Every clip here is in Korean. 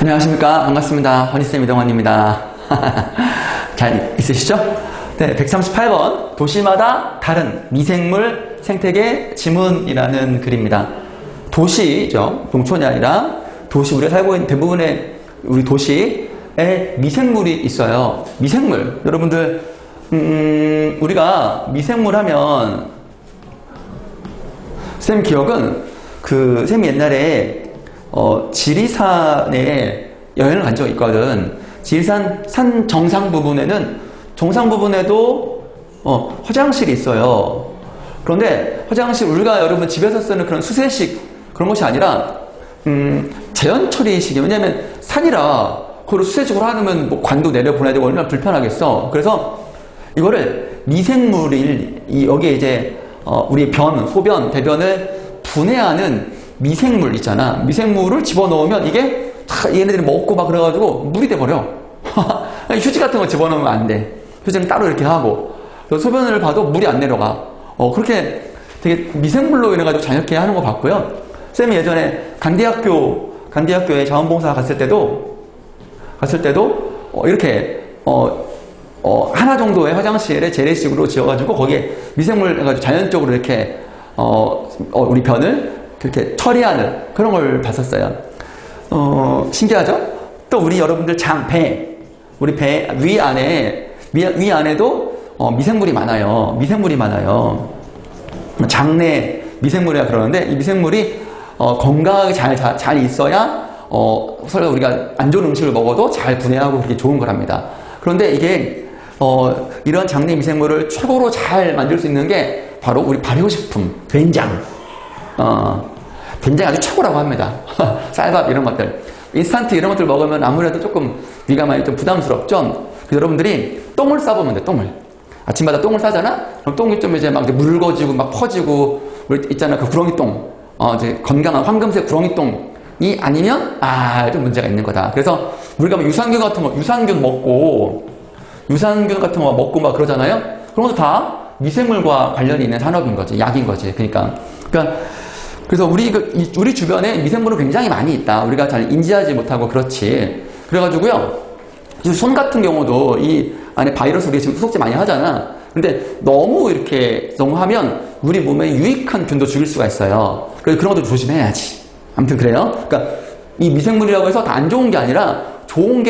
안녕하십니까. 반갑습니다. 허니쌤 이동환입니다. 잘 있으시죠? 네, 138번 도시마다 다른 미생물 생태계 지문이라는 글입니다. 도시죠. 농촌이 아니라 도시, 우리가 살고 있는 대부분의 우리 도시에 미생물이 있어요. 미생물. 여러분들 우리가 미생물 하면 쌤 기억은 쌤이 옛날에 지리산에 여행을 간 적이 있거든. 지리산 산 정상 부분에도 화장실이 있어요. 그런데 화장실, 우리가 여러분 집에서 쓰는 그런 수세식 그런 것이 아니라 자연 처리식이에요. 왜냐면 산이라 그걸 수세식으로 하면 뭐 관도 내려보내야 되고 얼마나 불편하겠어. 그래서 이거를 여기에 이제 우리 소변, 대변을 분해하는 미생물 있잖아. 미생물을 집어넣으면 이게 다 얘네들이 먹고 막 그래가지고 물이 돼버려. 휴지 같은 거 집어넣으면 안 돼. 휴지는 따로 이렇게 하고. 소변을 봐도 물이 안 내려가. 그렇게 되게 미생물로 인해가지고 자연케 하는 거 봤고요. 쌤이 예전에 강대학교에 자원봉사 갔을 때도 이렇게 하나 정도의 화장실에 재래식으로 지어가지고 거기에 미생물 해가지고 자연적으로 이렇게 우리 변을 그렇게 처리하는 그런 걸 봤었어요. 신기하죠? 또 우리 여러분들 우리 배 위 안에도 미생물이 많아요. 장내 미생물이라 그러는데 이 미생물이 건강하게 잘 있어야 서로 우리가 안 좋은 음식을 먹어도 잘 분해하고 그렇게 좋은 거랍니다. 그런데 이게 이런 장내 미생물을 최고로 잘 만들 수 있는 게 바로 우리 발효식품, 된장. 된장이 아주 최고라고 합니다. 쌀밥 이런 것들. 인스턴트 이런 것들 먹으면 아무래도 조금 위가 많이 좀 부담스럽죠? 그래서 여러분들이 똥을 싸보면 돼, 똥을. 아침마다 똥을 싸잖아? 그럼 똥이 좀 이제 막 묽어지고 막 퍼지고, 있잖아, 그 구렁이똥. 이제 건강한 황금색 구렁이똥이 아니면, 좀 문제가 있는 거다. 그래서 우리가 뭐 유산균 같은 거 먹고 막 그러잖아요? 그런 것도 다 미생물과 관련이 있는 산업인 거지, 약인 거지. 그래서 우리 주변에 미생물은 굉장히 많이 있다. 우리가 잘 인지하지 못하고 그렇지. 그래가지고요, 손 같은 경우도 이 안에 바이러스 우리가 지금 후속제 많이 하잖아. 근데 너무 하면 우리 몸에 유익한 균도 죽일 수가 있어요. 그래서 그런 것도 조심해야지. 아무튼 그래요. 그러니까 이 미생물이라고 해서 다 안 좋은 게 아니라 좋은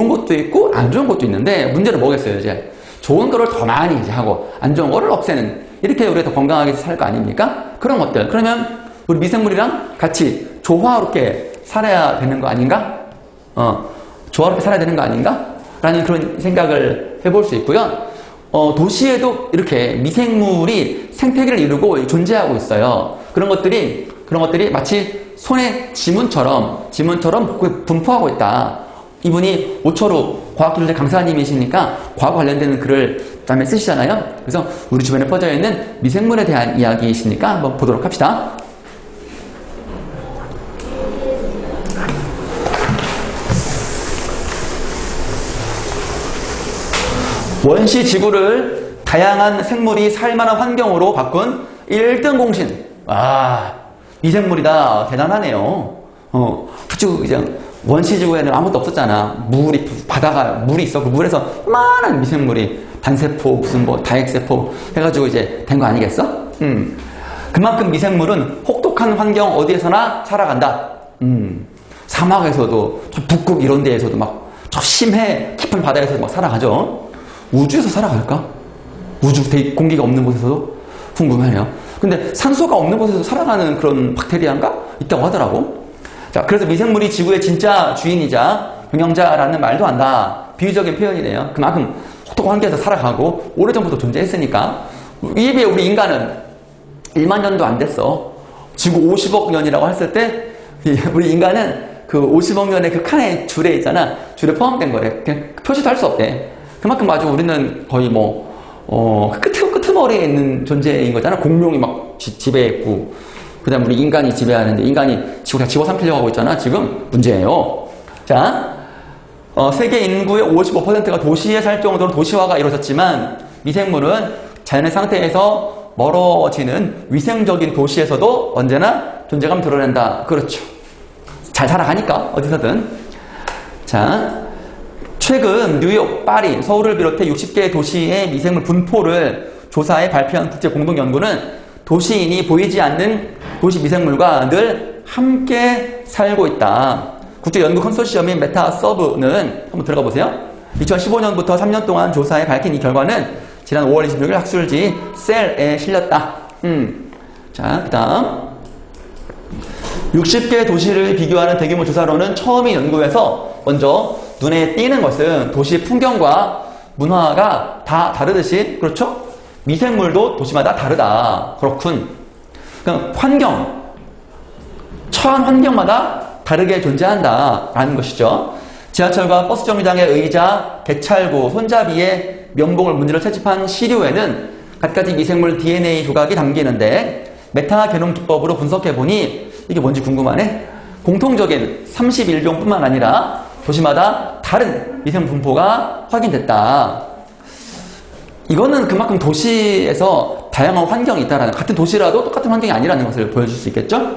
것도 있고 안 좋은 것도 있는데 문제는 뭐겠어요, 이제. 좋은 거를 더 많이 이제 하고 안 좋은 거를 없애는, 이렇게 우리가 더 건강하게 살 거 아닙니까? 그런 것들. 그러면 우리 미생물이랑 같이 조화롭게 살아야 되는 거 아닌가? 조화롭게 살아야 되는 거 아닌가? 라는 그런 생각을 해볼 수 있고요. 도시에도 이렇게 미생물이 생태계를 이루고 존재하고 있어요. 그런 것들이 마치 손의 지문처럼 분포하고 있다. 이분이 오철우 과학기술대 강사님이시니까 과학 관련된 글을 다음에 쓰시잖아요. 그래서 우리 주변에 퍼져 있는 미생물에 대한 이야기이시니까 한번 보도록 합시다. 원시 지구를 다양한 생물이 살만한 환경으로 바꾼 1등 공신. 미생물이다. 대단하네요. 그냥 원시 지구에는 아무것도 없었잖아. 바다가 물이 있어. 그 물에서 많은 미생물이 단세포, 다액세포 해가지고 이제 된 거 아니겠어? 그만큼 미생물은 혹독한 환경 어디에서나 살아간다. 사막에서도, 북극 이런 데에서도 저 심해 깊은 바다에서도 막 살아가죠. 우주에서 살아갈까? 공기가 없는 곳에서도? 궁금해요. 근데 산소가 없는 곳에서 살아가는 그런 박테리아인가? 있다고 하더라고. 자, 그래서 미생물이 지구의 진짜 주인이자 경영자라는 말도 한다. 비유적인 표현이네요. 그만큼 혹독한 환경에서 살아가고 오래전부터 존재했으니까. 이에 비해 우리 인간은 1만 년도 안 됐어. 지구 50억 년이라고 했을 때 우리 인간은 그 50억 년의 그 칸의 줄에 있잖아. 줄에 포함된 거래. 그냥 표시도 할 수 없대. 그만큼 아주 우리는 거의 끄트머리에 있는 존재인 거잖아. 공룡이 막 지배했고, 그 다음 우리 인간이 지배하는데, 인간이 지구를 다 집어삼키려고 하고 있잖아. 지금 문제예요. 자, 세계 인구의 55%가 도시에 살 정도로 도시화가 이루어졌지만, 미생물은 자연의 상태에서 멀어지는 위생적인 도시에서도 언제나 존재감 드러낸다. 그렇죠. 잘 살아가니까, 어디서든. 자, 최근 뉴욕, 파리, 서울을 비롯해 60개 도시의 미생물 분포를 조사해 발표한 국제공동연구는 도시인이 보이지 않는 도시 미생물과 늘 함께 살고 있다. 국제연구 컨소시엄인 메타서브는 한번 들어가 보세요. 2015년부터 3년 동안 조사해 밝힌 이 결과는 지난 5월 26일 학술지 셀에 실렸다. 자, 그 다음 60개 도시를 비교하는 대규모 조사로는 처음인 연구에서 먼저 눈에 띄는 것은 도시 풍경과 문화가 다 다르듯이, 그렇죠? 미생물도 도시마다 다르다. 그렇군. 그러니까 환경, 처한 환경마다 다르게 존재한다라는 것이죠. 지하철과 버스 정류장의 의자, 개찰구, 손잡이에 면봉을 문지르 채집한 시료에는 갖가지 미생물 DNA 조각이 담기는데 메타 게놈 기법으로 분석해보니 이게 뭔지 궁금하네? 공통적인 31종뿐만 아니라 도시마다 다른 미생물 분포가 확인됐다. 이거는 그만큼 도시에서 다양한 환경이 있다라는, 같은 도시라도 똑같은 환경이 아니라는 것을 보여줄 수 있겠죠?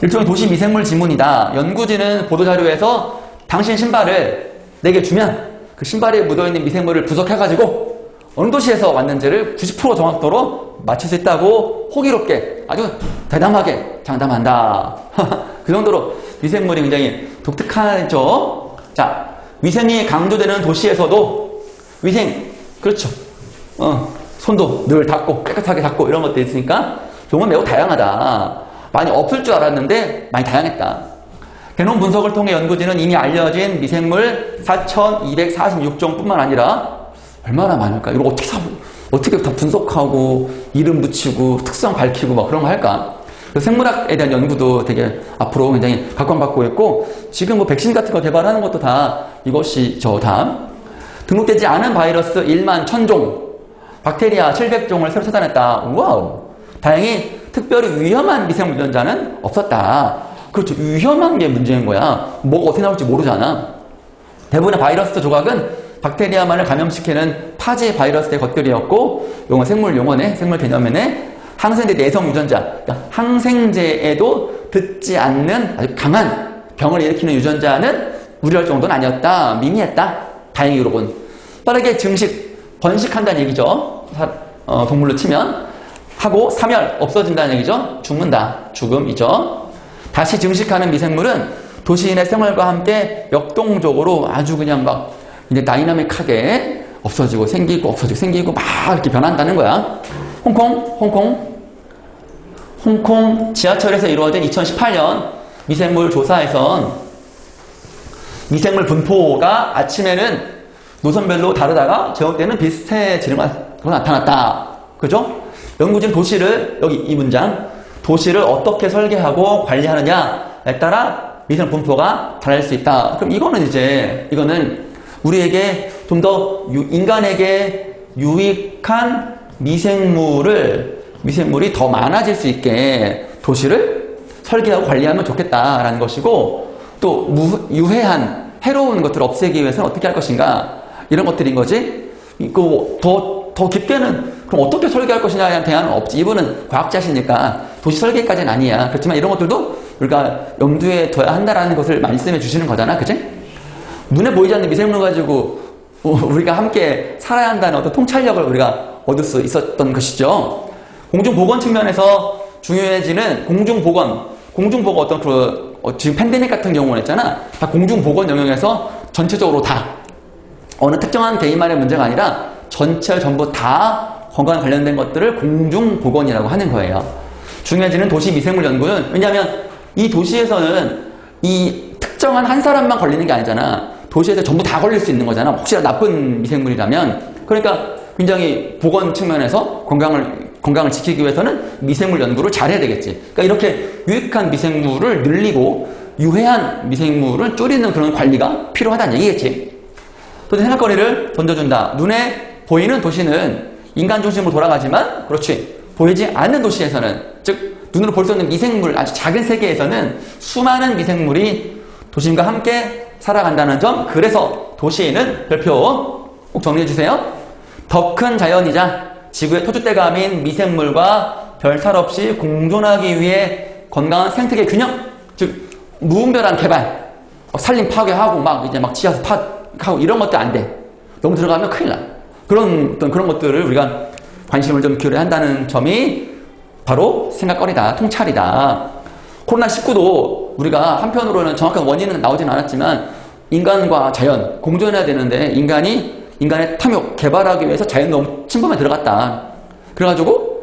일종의 도시 미생물 지문이다. 연구진은 보도자료에서 당신 신발을 내게 주면 그 신발에 묻어있는 미생물을 분석해가지고 어느 도시에서 왔는지를 90% 정확도로 맞출 수 있다고 호기롭게 아주 대담하게 장담한다. 그 정도로 미생물이 굉장히 독특하죠. 자, 위생이 강조되는 도시에서도 위생, 그렇죠. 손도 늘 닦고 깨끗하게 닦고 이런 것도 있으니까 종은 매우 다양하다. 많이 없을 줄 알았는데 많이 다양했다. 게놈 분석을 통해 연구진은 이미 알려진 미생물 4,246종뿐만 아니라 얼마나 많을까? 이거 어떻게 다 분석하고 이름 붙이고 특성 밝히고 막 그런 거 할까? 생물학에 대한 연구도 되게 앞으로 굉장히 각광받고 있고, 지금 뭐 백신 같은 거 개발하는 것도 다 이것이 다음. 등록되지 않은 바이러스 1만 1000종, 박테리아 700종을 새로 찾아냈다. 우와! 다행히 특별히 위험한 미생물 유전자는 없었다. 그렇죠. 위험한 게 문제인 거야. 뭐가 어떻게 나올지 모르잖아. 대부분의 바이러스 조각은 박테리아만을 감염시키는 파지 바이러스의 것들이었고, 용어 생물 용어네, 생물 개념에네 항생제 내성 유전자, 그러니까 항생제에도 듣지 않는 아주 강한 병을 일으키는 유전자는 우려할 정도는 아니었다. 미미했다. 다행히 여러분. 빠르게 증식, 번식한다는 얘기죠. 동물로 치면. 하고 사멸, 없어진다는 얘기죠. 죽는다. 죽음이죠. 다시 증식하는 미생물은 도시인의 생활과 함께 역동적으로 아주 그냥 막 이제 다이나믹하게 없어지고 생기고 없어지고 생기고 막 이렇게 변한다는 거야. 홍콩 지하철에서 이루어진 2018년 미생물 조사에선 미생물 분포가 아침에는 노선별로 다르다가 저녁 때는 비슷해지는 것으로 나타났다. 그죠? 연구진 도시를, 여기 이 문장, 도시를 어떻게 설계하고 관리하느냐에 따라 미생물 분포가 달라질 수 있다. 그럼 이거는 우리에게 좀 더 인간에게 유익한 미생물이 더 많아질 수 있게 도시를 설계하고 관리하면 좋겠다라는 것이고, 또 유해한 해로운 것들을 없애기 위해서는 어떻게 할 것인가, 이런 것들인 거지. 더 깊게는 그럼 어떻게 설계할 것이냐에 대한 없지. 이분은 과학자시니까 도시 설계까지는 아니야. 그렇지만 이런 것들도 우리가 염두에 둬야 한다라는 것을 말씀해 주시는 거잖아. 그치? 눈에 보이지 않는 미생물 가지고 우리가 함께 살아야 한다는 어떤 통찰력을 우리가 얻을 수 있었던 것이죠. 공중보건 측면에서 중요해지는 공중보건 어떤 지금 팬데믹 같은 경우는 있잖아. 다 공중보건 영역에서 전체적으로 다 어느 특정한 개인만의 문제가 아니라 전체 전부 다 건강 관련된 것들을 공중보건이라고 하는 거예요. 중요해지는 도시 미생물 연구는, 왜냐하면 이 도시에서는 이 특정한 한 사람만 걸리는 게 아니잖아. 도시에서 전부 다 걸릴 수 있는 거잖아. 혹시나 나쁜 미생물이라면. 그러니까 굉장히 보건 측면에서 건강을 지키기 위해서는 미생물 연구를 잘해야 되겠지. 그러니까 이렇게 유익한 미생물을 늘리고 유해한 미생물을 줄이는 그런 관리가 필요하다는 얘기겠지. 또 생각거리를 던져준다. 눈에 보이는 도시는 인간 중심으로 돌아가지만, 그렇지, 보이지 않는 도시에서는, 즉 눈으로 볼 수 있는 미생물, 아주 작은 세계에서는 수많은 미생물이 도심과 함께 살아간다는 점. 그래서 도시에는 별표 꼭 정리해 주세요. 더 큰 자연이자 지구의 토주대감인 미생물과 별탈 없이 공존하기 위해 건강한 생태계 균형, 즉 무분별한 개발, 산림 파괴하고 막 이제 막 지하수 파하고 이런 것도 안 돼. 너무 들어가면 큰일 나. 그런 것들을 우리가 관심을 좀 기울여야 한다는 점이 바로 생각거리다, 통찰이다. 코로나19도 우리가 한편으로는 정확한 원인은 나오진 않았지만 인간과 자연 공존해야 되는데 인간의 탐욕, 개발하기 위해서 자연 너무 침범에 들어갔다. 그래가지고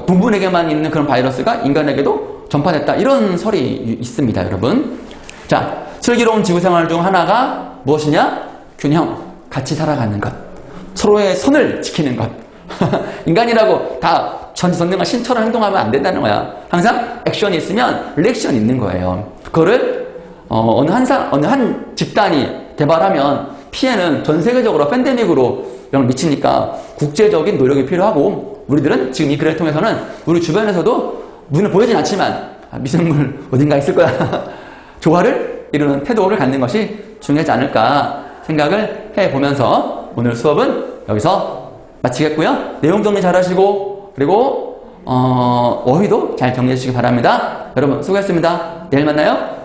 동물에게만 있는 그런 바이러스가 인간에게도 전파됐다. 이런 설이 있습니다, 여러분. 자, 슬기로운 지구생활 중 하나가 무엇이냐? 균형, 같이 살아가는 것. 서로의 선을 지키는 것. 인간이라고 다 전지전능한 신처럼 행동하면 안 된다는 거야. 항상 액션이 있으면 리액션이 있는 거예요. 그거를 어느 한 집단이 개발하면 피해는 전 세계적으로 팬데믹으로 영향을 미치니까 국제적인 노력이 필요하고 우리들은 지금 이 글을 통해서는 우리 주변에서도 눈에 보이진 않지만 미생물 어딘가 있을 거야. 조화를 이루는 태도를 갖는 것이 중요하지 않을까 생각을 해보면서 오늘 수업은 여기서 마치겠고요. 내용 정리 잘 하시고 그리고 어휘도 잘 정리해 주시기 바랍니다. 여러분 수고했습니다. 내일 만나요.